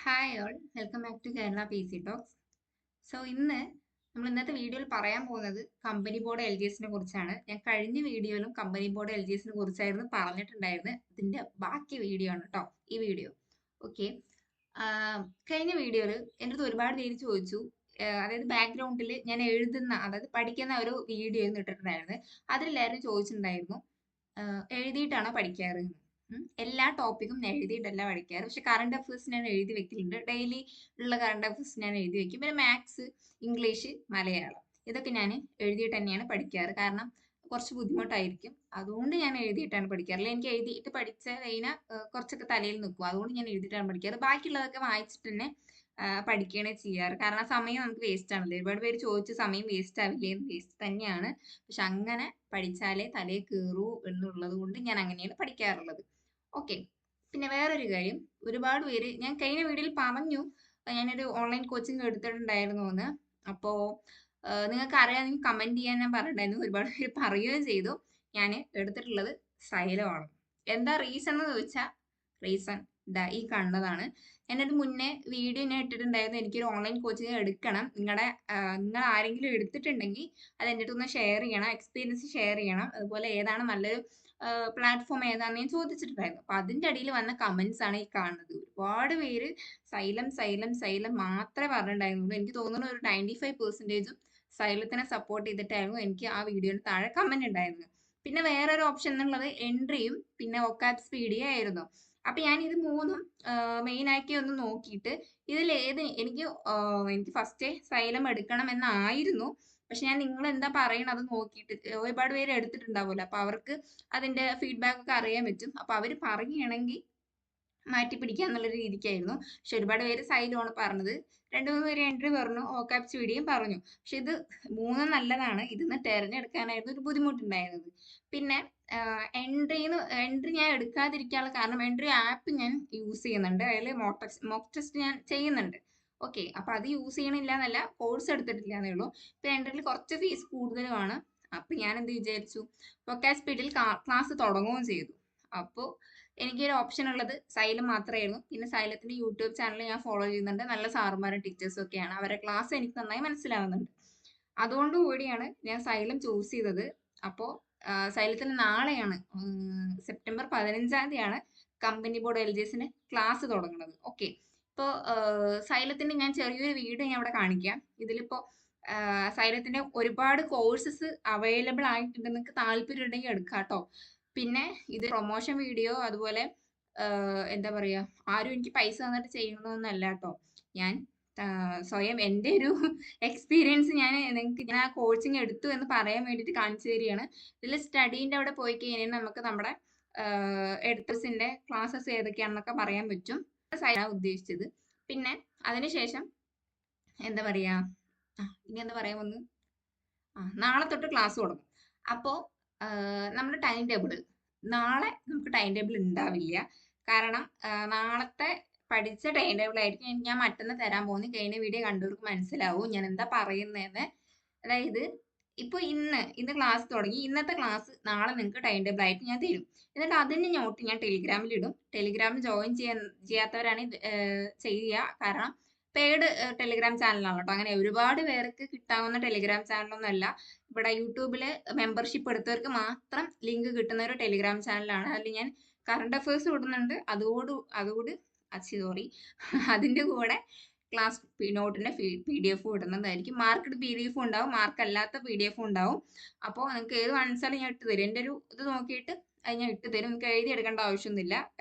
Hi all, welcome back to Kerala P C talks. So നമ്മൾ ഇന്നത്തെ വീഡിയോയിൽ പറയാൻ പോകുന്നത് കമ്പനി ബോർഡ് എൽ ജി എസിനെ കുറിച്ചാണ്. ഞാൻ കഴിഞ്ഞ വീഡിയോയിലും കമ്പനി ബോർഡ് എൽ ജി എസിനെ കുറിച്ചായിരുന്നു പറഞ്ഞിട്ടുണ്ടായിരുന്നത്. ഇതിന്റെ ബാക്കി വീഡിയോ ആണ് കേട്ടോ ഈ വീഡിയോ. ഓക്കെ, കഴിഞ്ഞ വീഡിയോയിൽ എൻ്റെ അടുത്ത് ഒരുപാട് പേര് ചോദിച്ചു, അതായത് ബാക്ക്ഗ്രൗണ്ടിൽ ഞാൻ എഴുതുന്ന, അതായത് പഠിക്കുന്ന ഒരു വീഡിയോ ഇട്ടിട്ടുണ്ടായിരുന്നു. അതിലെല്ലാവരും ചോദിച്ചിട്ടുണ്ടായിരുന്നു, എഴുതിയിട്ടാണോ പഠിക്കാറ് എന്ന്. എല്ലാ ടോപ്പിക്കും ഞാൻ എഴുതിയിട്ടല്ല പഠിക്കാറ്, പക്ഷെ കറണ്ട് അഫയേഴ്സ് ഞാൻ എഴുതി വെക്കലുണ്ട്. ഡെയിലി ഉള്ള കറണ്ട് അഫയേഴ്സ് ഞാൻ എഴുതി വെക്കും. പിന്നെ മാത്സ്, ഇംഗ്ലീഷ്, മലയാളം ഇതൊക്കെ ഞാൻ എഴുതിയിട്ട് തന്നെയാണ് പഠിക്കാറ്. കാരണം കുറച്ച് ബുദ്ധിമുട്ടായിരിക്കും, അതുകൊണ്ട് ഞാൻ എഴുതിയിട്ടാണ് പഠിക്കാറില്ല. എനിക്ക് എഴുതിയിട്ട് പഠിച്ച കഴിഞ്ഞാൽ കുറച്ചൊക്കെ തലയിൽ നിൽക്കും, അതുകൊണ്ട് ഞാൻ എഴുതിയിട്ടാണ് പഠിക്കാറ്. ബാക്കിയുള്ളതൊക്കെ വായിച്ചിട്ട് തന്നെ പഠിക്കുകയാണ് ചെയ്യാറ്. കാരണം സമയം നമുക്ക് വേസ്റ്റ് ആണല്ലോ. ഒരുപാട് പേര് ചോദിച്ച് സമയം വേസ്റ്റ് ആവില്ലേ? വേസ്റ്റ് തന്നെയാണ്, പക്ഷെ അങ്ങനെ പഠിച്ചാലേ തലയിൽ കയറൂ എന്നുള്ളത് കൊണ്ട് ഞാൻ അങ്ങനെയാണ് പഠിക്കാറുള്ളത്. ഓക്കെ, പിന്നെ വേറൊരു കാര്യം, ഒരുപാട് പേര് ഞാൻ കഴിഞ്ഞ വീഡിയോയിൽ പറഞ്ഞു ഞാനൊരു ഓൺലൈൻ കോച്ചിങ് എടുത്തിട്ടുണ്ടായിരുന്നു എന്ന്. അപ്പോ നിങ്ങൾക്ക് അറിയാമെങ്കിൽ കമന്റ് ചെയ്യാൻ ഞാൻ പറഞ്ഞിട്ടുണ്ടായിരുന്നു. ഒരുപാട് പേര് പറയുകയും ചെയ്തു. ഞാൻ എടുത്തിട്ടുള്ളത് സൈലമാണ്. എന്താ റീസൺ എന്ന് ചോദിച്ചാൽ, റീസൺ ഈ കണ്ടതാണ്. ഞാനൊരു മുന്നേ വീഡിയോ ഞാൻ ഇട്ടിട്ടുണ്ടായിരുന്നു, എനിക്കൊരു ഓൺലൈൻ കോച്ചിങ് എടുക്കണം, നിങ്ങൾ ആരെങ്കിലും എടുത്തിട്ടുണ്ടെങ്കിൽ അത് എൻ്റെ അടുത്ത് ഒന്ന് ഷെയർ ചെയ്യണം, എക്സ്പീരിയൻസ് ഷെയർ ചെയ്യണം. അതുപോലെ ഏതാണ് നല്ലൊരു പ്ലാറ്റ്ഫോം ഏതാണെന്ന് ഞാൻ ചോദിച്ചിട്ടുണ്ടായിരുന്നു. അപ്പൊ അതിന്റെ അടിയിൽ വന്ന കമന്റ്സ് ആണ് ഈ കാണുന്നത്. ഒരുപാട് പേര് സൈലം സൈലം സൈലം മാത്രമേ പറഞ്ഞിട്ടുണ്ടായിരുന്നുള്ളൂ. എനിക്ക് തോന്നുന്നു ഒരു 95% സൈലത്തിനെ സപ്പോർട്ട് ചെയ്തിട്ടായിരുന്നു എനിക്ക് ആ വീഡിയോന് താഴെ കമന്റ് ഉണ്ടായിരുന്നത്. പിന്നെ വേറൊരു ഓപ്ഷൻ എന്നുള്ളത് എൻട്രിയും പിന്നെ വൊക്കാബ് സ്പീഡിയും ആയിരുന്നു. അപ്പൊ ഞാൻ ഇത് മൂന്നും മെയിൻ ആക്കി ഒന്ന് നോക്കിയിട്ട് ഇതിൽ ഏത് എനിക്ക് ഫസ്റ്റ് സൈലം എടുക്കണം എന്നായിരുന്നു. പക്ഷെ ഞാൻ നിങ്ങൾ എന്താ പറയണത് നോക്കിയിട്ട്, ഒരുപാട് പേര് എടുത്തിട്ടുണ്ടാവുമല്ലോ, അപ്പൊ അവർക്ക് അതിന്റെ ഫീഡ്ബാക്ക് ഒക്കെ അറിയാൻ പറ്റും. അപ്പൊ അവര് പറയുകയാണെങ്കിൽ മാറ്റി പിടിക്കുക എന്നുള്ള രീതിക്കായിരുന്നു. പക്ഷെ ഒരുപാട് പേര് സൈലമാണ് പറഞ്ഞത്. രണ്ടു മൂന്ന് പേര് എൻട്രി പറഞ്ഞു, ഓക്കാബ് സ്പീഡിയും പറഞ്ഞു. പക്ഷെ ഇത് മൂന്നും നല്ലതാണ്. ഇതിന്ന് തെരഞ്ഞെടുക്കാനായിരുന്നു ഒരു ബുദ്ധിമുട്ടുണ്ടായിരുന്നത്. പിന്നെ എൻട്രി ഞാൻ എടുക്കാതിരിക്കാനുള്ള കാരണം, എൻട്രി ആപ്പ് ഞാൻ യൂസ് ചെയ്യുന്നുണ്ട്, അതിൽ മോക്ക് ടെസ്റ്റ് ഞാൻ ചെയ്യുന്നുണ്ട്. ഓക്കെ, അപ്പൊ അത് യൂസ് ചെയ്യണില്ല എന്നല്ല, കോഴ്സ് എടുത്തിട്ടില്ല എന്നേ ഉള്ളൂ. ഇപ്പൊ എൻട്രിയിൽ കുറച്ച് ഫീസ് കൂടുതലുമാണ്. അപ്പൊ ഞാൻ എന്ത് വിചാരിച്ചു, വൊക്കാബ് സ്പീഡിൽ ക്ലാസ് തുടങ്ങുകയും ചെയ്തു. അപ്പോൾ എനിക്കൊരു ഓപ്ഷൻ ഉള്ളത് സൈലം മാത്രമായിരുന്നു. പിന്നെ സൈലത്തിന്റെ യൂട്യൂബ് ചാനൽ ഞാൻ ഫോളോ ചെയ്യുന്നുണ്ട്. നല്ല സാറുമാരും ടീച്ചേഴ്സും ഒക്കെയാണ്, അവരുടെ ക്ലാസ് എനിക്ക് നന്നായി മനസ്സിലാവുന്നുണ്ട്. അതുകൊണ്ട് കൂടിയാണ് ഞാൻ സൈലം ചൂസ് ചെയ്തത്. അപ്പോൾ സൈലത്തിന് നാളെയാണ്, സെപ്റ്റംബർ 15-ാം തീയതിയാണ് കമ്പനി ബോർഡ് എൽ ജി എസിന് ക്ലാസ് തുടങ്ങുന്നത്. ഓക്കെ, ഇപ്പോൾ സൈലത്തിന്റെ ഞാൻ ചെറിയൊരു വീഡിയോ ഞാൻ ഇവിടെ കാണിക്കാം. ഇതിലിപ്പോ സൈലത്തിന്റെ ഒരുപാട് കോഴ്സസ് അവൈലബിൾ ആയിട്ടുണ്ട്. നിങ്ങൾക്ക് താല്പര്യം ഉണ്ടെങ്കിൽ എടുക്കാം കേട്ടോ. പിന്നെ ഇത് പ്രൊമോഷൻ വീഡിയോ, അതുപോലെ എന്താ പറയാ, ആരും എനിക്ക് പൈസ തന്നിട്ട് ചെയ്യണമെന്നല്ല കേട്ടോ. ഞാൻ സ്വയം എൻ്റെ ഒരു എക്സ്പീരിയൻസ് ഞാൻ ആ കോച്ചിങ് എടുത്തു എന്ന് പറയാൻ വേണ്ടിയിട്ട് കാണിച്ചു തരികയാണ്. ഇതിൽ സ്റ്റഡീൻ്റെ അവിടെ പോയി കഴിഞ്ഞാൽ നമുക്ക് നമ്മുടെ എഡിറ്റേഴ്സിന്റെ ക്ലാസ്സസ് ഏതൊക്കെയാണെന്നൊക്കെ പറയാൻ പറ്റും. ഉദ്ദേശിച്ചത്. പിന്നെ അതിനുശേഷം എന്താ പറയാ, ഇനി എന്താ പറയാൻ വന്നു, നാളെ തൊട്ട് ക്ലാസ് തുടങ്ങും. അപ്പോൾ നമ്മുടെ ടൈം ടേബിൾ, നാളെ നമുക്ക് ടൈം ടേബിൾ ഉണ്ടാവില്ല. കാരണം നാളത്തെ പഠിച്ച ടൈം ടേബിൾ ആയിരിക്കും ഞാൻ മറ്റന്ന് തരാൻ പോകുന്നത്. കഴിഞ്ഞ വീഡിയോ കണ്ടവർക്ക് മനസ്സിലാവും ഞാൻ എന്താ പറയുന്നതെന്ന്. അതായത് ഇപ്പൊ ഇന്ന് ക്ലാസ് തുടങ്ങി, ഇന്നത്തെ ക്ലാസ് നാളെ നിങ്ങൾക്ക് ടൈം ടേബിൾ ആയിട്ട് ഞാൻ തരും. എന്നിട്ട് അതിന്റെ നോട്ട് ഞാൻ ടെലിഗ്രാമിൽ ഇടും. ടെലിഗ്രാമിൽ ജോയിൻ ചെയ്യാത്തവരാണ് ചെയ്യുക. കാരണം പെയ്ഡ് ടെലിഗ്രാം ചാനലാണ് കേട്ടോ. അങ്ങനെ ഒരുപാട് പേർക്ക് കിട്ടാവുന്ന ടെലിഗ്രാം ചാനലൊന്നും അല്ല. ഇവിടെ യൂട്യൂബില് മെമ്പർഷിപ്പ് എടുത്തവർക്ക് മാത്രം ലിങ്ക് കിട്ടുന്ന ഒരു ടെലിഗ്രാം ചാനലാണ്. അതിൽ ഞാൻ കറണ്ട് അഫയേഴ്സ് ഇടുന്നുണ്ട്. സോറി, അതിന്റെ കൂടെ ക്ലാസ് നോട്ടിന്റെ PDF ഇടുന്നതായിരിക്കും. മാർക്ക്ഡ് PDF ഉണ്ടാവും, മാർക്ക് അല്ലാത്ത PDF ഉണ്ടാവും. അപ്പോൾ നിങ്ങൾക്ക് ഏത് മനസ്സിലാലും ഞാൻ ഇട്ട് തരും. എൻ്റെ ഒരു ഇത് നോക്കിയിട്ട് അത് ഞാൻ ഇട്ട് തരും. നിങ്ങൾക്ക് എഴുതി എടുക്കേണ്ട ആവശ്യമൊന്നുമില്ല.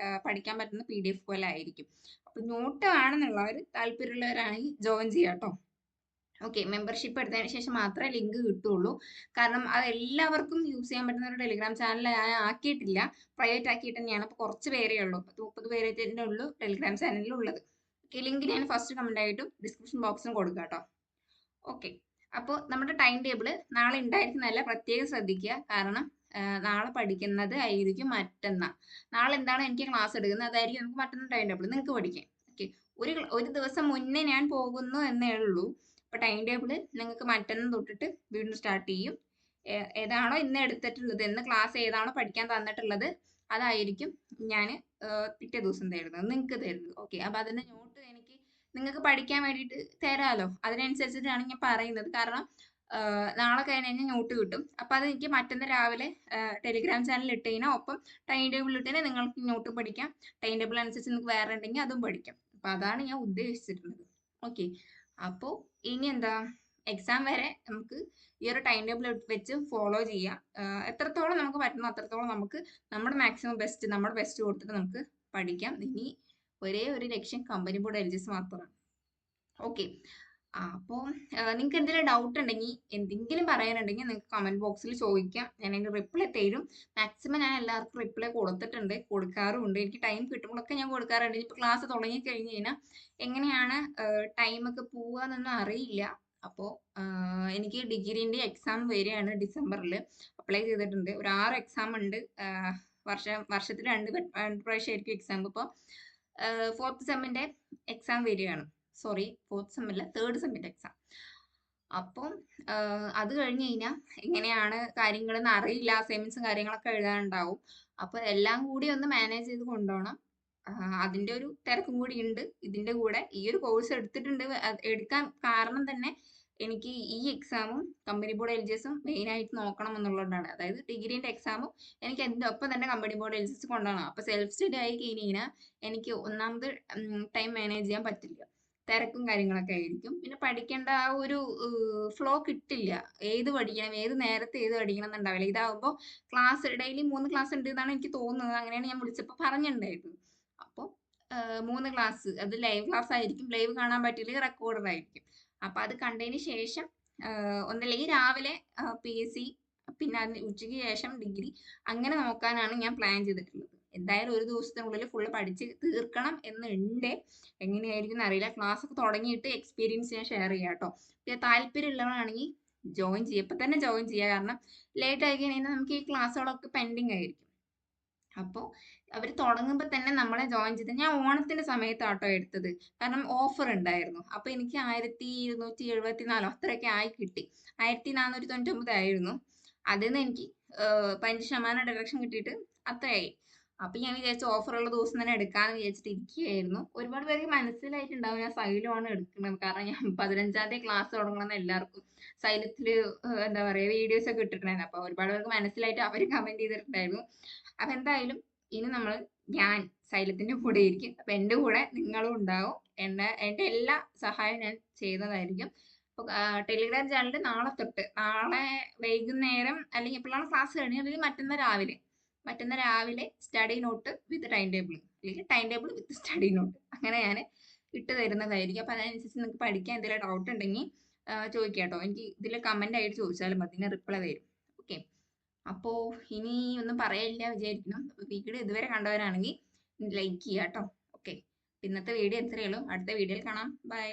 പഠിക്കാൻ പറ്റുന്ന PDF പോലെ ആയിരിക്കും. അപ്പൊ നോട്ട് ആണെന്നുള്ളവർ, താല്പര്യമുള്ളവരാണെങ്കിൽ ജോയിൻ ചെയ്യാം കേട്ടോ. ഓക്കെ, മെമ്പർഷിപ്പ് എടുത്തതിന് ശേഷം മാത്രമേ ലിങ്ക് കിട്ടുള്ളൂ. കാരണം അത് എല്ലാവർക്കും യൂസ് ചെയ്യാൻ പറ്റുന്ന ഒരു ടെലിഗ്രാം ചാനൽ ഞാൻ ആക്കിയിട്ടില്ല, പ്രൈവറ്റ് ആക്കിയിട്ട് തന്നെയാണ്. അപ്പോൾ കുറച്ച് പേരേ ഉള്ളൂ, 30 പേരെ തന്നെ ഉള്ളൂ ടെലിഗ്രാം ചാനലിൽ ഉള്ളത്. ലിങ്ക് ഞാൻ ഫസ്റ്റ് കമന്റ് ആയിട്ടും ഡിസ്ക്രിപ്ഷൻ ബോക്സിലും കൊടുക്കാം കേട്ടോ. ഓക്കെ, അപ്പോൾ നമ്മുടെ ടൈം ടേബിൾ നാളെ ഉണ്ടായിരിക്കുന്നതല്ല, പ്രത്യേകം ശ്രദ്ധിക്കുക. കാരണം നാളെ പഠിക്കുന്നത് ആയിരിക്കും മറ്റന്നാൾ. നാളെ എന്താണ് എനിക്ക് ക്ലാസ് എടുക്കുന്നത് അതായിരിക്കും നമുക്ക് മറ്റന്നാൾ ടൈം ടേബിൾ നിങ്ങൾക്ക് പഠിക്കാം. ഓക്കെ, ഒരു ദിവസം മുന്നേ ഞാൻ പോകുന്നു എന്നേ ഉള്ളൂ. അപ്പൊ ടൈം ടേബിൾ നിങ്ങൾക്ക് മറ്റന്നാൾ തൊട്ടിട്ട് വീണ്ടും സ്റ്റാർട്ട് ചെയ്യും. ഏതാണോ ഇന്ന് എടുത്തിട്ടുള്ളത്, ഇന്ന് ക്ലാസ് ഏതാണോ പഠിക്കാൻ തന്നിട്ടുള്ളത് അതായിരിക്കും ഞാൻ പിറ്റേ ദിവസം തരുന്നത്, നിങ്ങൾക്ക് തരുന്നത്. ഓക്കെ, അപ്പൊ അതിന്റെ നോട്ട് എനിക്ക് നിങ്ങൾക്ക് പഠിക്കാൻ വേണ്ടിയിട്ട് തരാമല്ലോ. അതിനനുസരിച്ചിട്ടാണ് ഞാൻ പറയുന്നത്. കാരണം നാളെ കഴിഞ്ഞ് നോട്ട് കിട്ടും. അപ്പം അത് എനിക്ക് മറ്റന്നാൾ രാവിലെ ടെലിഗ്രാം ചാനലിൽ ഇട്ട് കഴിഞ്ഞാൽ ഒപ്പം ടൈം ടേബിൾ ഇട്ട് കഴിഞ്ഞാൽ നിങ്ങൾക്ക് നോട്ട് പഠിക്കാം. ടൈം ടേബിൾ അനുസരിച്ച് നിങ്ങൾക്ക് വേറെ ഉണ്ടെങ്കിൽ അതും പഠിക്കാം. അപ്പം അതാണ് ഞാൻ ഉദ്ദേശിച്ചിട്ടുള്ളത്. ഓക്കെ. അപ്പോൾ ഇനി എന്താ, എക്സാം വരെ നമുക്ക് ഈ ഒരു ടൈം ടേബിൾ വെച്ച് ഫോളോ ചെയ്യാം. എത്രത്തോളം നമുക്ക് പറ്റുന്നു അത്രത്തോളം നമുക്ക് നമ്മുടെ മാക്സിമം ബെസ്റ്റ്, നമ്മുടെ ബെസ്റ്റ് കൊടുത്തിട്ട് നമുക്ക് പഠിക്കാം. ഇനി ഒരേ ഒരു ലക്ഷ്യം കമ്പനി ബോർഡ് എൽജിഎസ് മാത്രമാണ്. ഓക്കെ. അപ്പോൾ നിങ്ങൾക്ക് എന്തെങ്കിലും ഡൗട്ട് ഉണ്ടെങ്കിൽ, എന്തെങ്കിലും പറയാനുണ്ടെങ്കിൽ നിങ്ങൾക്ക് കമന്റ് ബോക്സിൽ ചോദിക്കാം. ഞാൻ അതിന് റിപ്ലൈ തരും. മാക്സിമം ഞാൻ എല്ലാവർക്കും റിപ്ലൈ കൊടുത്തിട്ടുണ്ട്, കൊടുക്കാറുമുണ്ട്. എനിക്ക് ടൈം കിട്ടുമ്പോഴൊക്കെ ഞാൻ കൊടുക്കാറുണ്ട്. ഇപ്പോൾ ക്ലാസ് തുടങ്ങി കഴിഞ്ഞ് കഴിഞ്ഞാൽ എങ്ങനെയാണ് ടൈമൊക്കെ പോവാന്നൊന്നും അറിയില്ല. അപ്പോൾ എനിക്ക് ഡിഗ്രീൻ്റെ എക്സാം വരികയാണ് ഡിസംബറിൽ. അപ്ലൈ ചെയ്തിട്ടുണ്ട്. ഒരു 6 എക്സാം ഉണ്ട്. വർഷത്തിൽ രണ്ട് പ്രാവശ്യമായിരിക്കും എക്സാം. ഇപ്പോൾ 4th സെമ്മിൻ്റെ എക്സാം വരികയാണ്. സോറി, 4th സെം അല്ല, 3rd സെമ്മിൻ്റെ എക്സാം. അപ്പം അത് കഴിഞ്ഞ് കഴിഞ്ഞാൽ എങ്ങനെയാണ് കാര്യങ്ങളെന്ന് അറിയില്ല. അസൈൻമെന്റ്സും കാര്യങ്ങളൊക്കെ എഴുതാനുണ്ടാവും. അപ്പോൾ എല്ലാം കൂടി ഒന്ന് മാനേജ് ചെയ്ത് കൊണ്ടുപോകണം. അതിൻ്റെ ഒരു തിരക്കും കൂടി ഉണ്ട്. ഇതിൻ്റെ കൂടെ ഈ ഒരു കോഴ്സ് എടുത്തിട്ടുണ്ട്. എടുക്കാൻ കാരണം തന്നെ എനിക്ക് ഈ എക്സാമും കമ്പനി ബോർഡ് എൽജിഎസും മെയിനായിട്ട് നോക്കണം എന്നുള്ളതുകൊണ്ടാണ്. അതായത് ഡിഗ്രീൻ്റെ എക്സാമും എനിക്ക് എൻ്റെ ഒപ്പം തന്നെ കമ്പനി ബോർഡ് എൽജിഎസ് കൊണ്ടുപോകണം. അപ്പോൾ സെൽഫ് സ്റ്റഡി ആയി കഴിഞ്ഞ് കഴിഞ്ഞാൽ എനിക്ക് ഒന്നാമത് ടൈം മാനേജ് ചെയ്യാൻ പറ്റില്ല. തിരക്കും കാര്യങ്ങളൊക്കെ ആയിരിക്കും. പിന്നെ പഠിക്കേണ്ട ആ ഒരു ഫ്ലോ കിട്ടില്ല. ഏത് പഠിക്കണം, ഏത് നേരത്തെ ഏത് പഠിക്കണം എന്നുണ്ടാവില്ല. ഇതാവുമ്പോൾ ക്ലാസ് ഡെയിലി 3 ക്ലാസ് ഉണ്ട് എന്നാണ് എനിക്ക് തോന്നുന്നത്. അങ്ങനെയാണ് ഞാൻ വിളിച്ചപ്പോൾ പറഞ്ഞിട്ടുണ്ടായിരുന്നത്. അപ്പോൾ 3 ക്ലാസ്, അത് ലൈവ് ക്ലാസ് ആയിരിക്കും. ലൈവ് കാണാൻ പറ്റില്ലെങ്കിൽ റെക്കോർഡഡ് ആയിരിക്കും. അപ്പം അത് കണ്ടതിന് ശേഷം ഒന്നല്ലെങ്കിൽ രാവിലെ PSC, പിന്നെ അതിന് ഉച്ചയ്ക്ക് ശേഷം ഡിഗ്രി, അങ്ങനെ നോക്കാനാണ് ഞാൻ പ്ലാൻ ചെയ്തിട്ടുള്ളത്. എന്തായാലും ഒരു ദിവസത്തിനുള്ളിൽ ഫുള്ള് പഠിച്ച് തീർക്കണം എന്നുണ്ട്. എങ്ങനെയായിരിക്കും എന്നറിയില്ല. ക്ലാസ് ഒക്കെ തുടങ്ങിയിട്ട് എക്സ്പീരിയൻസ് ഞാൻ ഷെയർ ചെയ്യാം കേട്ടോ. പിന്നെ താല്പര്യമുള്ളവരാണെങ്കിൽ ജോയിൻ ചെയ്യുക, ഇപ്പം തന്നെ ജോയിൻ ചെയ്യുക. കാരണം ലേറ്റ് ആയി കഴിഞ്ഞാൽ നമുക്ക് ഈ ക്ലാസ്സുകളൊക്കെ പെൻഡിങ് ആയിരിക്കും. അപ്പോൾ അവർ തുടങ്ങുമ്പോൾ തന്നെ നമ്മളെ ജോയിൻ ചെയ്ത്, ഞാൻ ഓണത്തിന്റെ സമയത്ത് ആട്ടോ എടുത്തത്. കാരണം ഓഫർ ഉണ്ടായിരുന്നു. അപ്പോൾ എനിക്ക് 1274 അത്രയൊക്കെ ആയി കിട്ടി. 1499 ആയിരുന്നു. അതിൽ നിന്ന് എനിക്ക് 5% ഡിഡക്ഷൻ കിട്ടിയിട്ട് അത്രയായി. അപ്പൊ ഞാൻ വിചാരിച്ചു ഓഫറുള്ള ദിവസം തന്നെ എടുക്കാന്ന് വിചാരിച്ചിട്ട് ഇരിക്കുകയായിരുന്നു. ഒരുപാട് പേർക്ക് മനസ്സിലായിട്ടുണ്ടാവും ഞാൻ സൈലമാണ് എടുക്കുന്നത്. കാരണം ഞാൻ 15-ാം തീയതി ക്ലാസ് തുടങ്ങണമെന്ന് എല്ലാവർക്കും സൈലത്തില് എന്താ പറയാ വീഡിയോസ് ഒക്കെ ഇട്ടിട്ടുണ്ടായിരുന്നു. അപ്പൊ ഒരുപാട് പേർക്ക് മനസ്സിലായിട്ട് അവർ കമന്റ് ചെയ്തിട്ടുണ്ടായിരുന്നു. അപ്പൊ എന്തായാലും ഇനി ഞാൻ സൈലത്തിന്റെ കൂടെ ഇരിക്കും. അപ്പൊ എന്റെ കൂടെ നിങ്ങളും ഉണ്ടാവും. എന്റെ എല്ലാ സഹായവും ഞാൻ ചെയ്യുന്നതായിരിക്കും. അപ്പൊ ടെലിഗ്രാം ചാനലിൽ നാളെ വൈകുന്നേരം, അല്ലെങ്കിൽ എപ്പോഴാണ് ക്ലാസ് കഴിഞ്ഞത്, അല്ലെങ്കിൽ മറ്റന്നാൾ രാവിലെ study note with time table, അല്ലെങ്കിൽ time table with study note, അങ്ങനെ ഞാൻ ഇട്ട് തരുന്നതായിരിക്കും. അപ്പൊ അതനുസരിച്ച് നിങ്ങൾക്ക് പഠിക്കാൻ എന്തെങ്കിലും ഡൗട്ട് ഉണ്ടെങ്കിൽ ചോദിക്കാം കേട്ടോ. എനിക്ക് ഇതിൽ കമന്റ് ആയിട്ട് ചോദിച്ചാലും മതി, ഞാൻ റിപ്ലൈ തരും. ഓക്കെ. അപ്പോൾ ഇനി ഒന്നും പറയാനില്ല വിചാരിക്കുന്നു. വീഡിയോ ഇതുവരെ കണ്ടവരാണെങ്കിൽ ലൈക്ക് ചെയ്യുക കേട്ടോ. ഓക്കെ. ഇന്നത്തെ വീഡിയോ എത്രയേ ഉള്ളൂ. അടുത്ത വീഡിയോയിൽ കാണാം. ബൈ.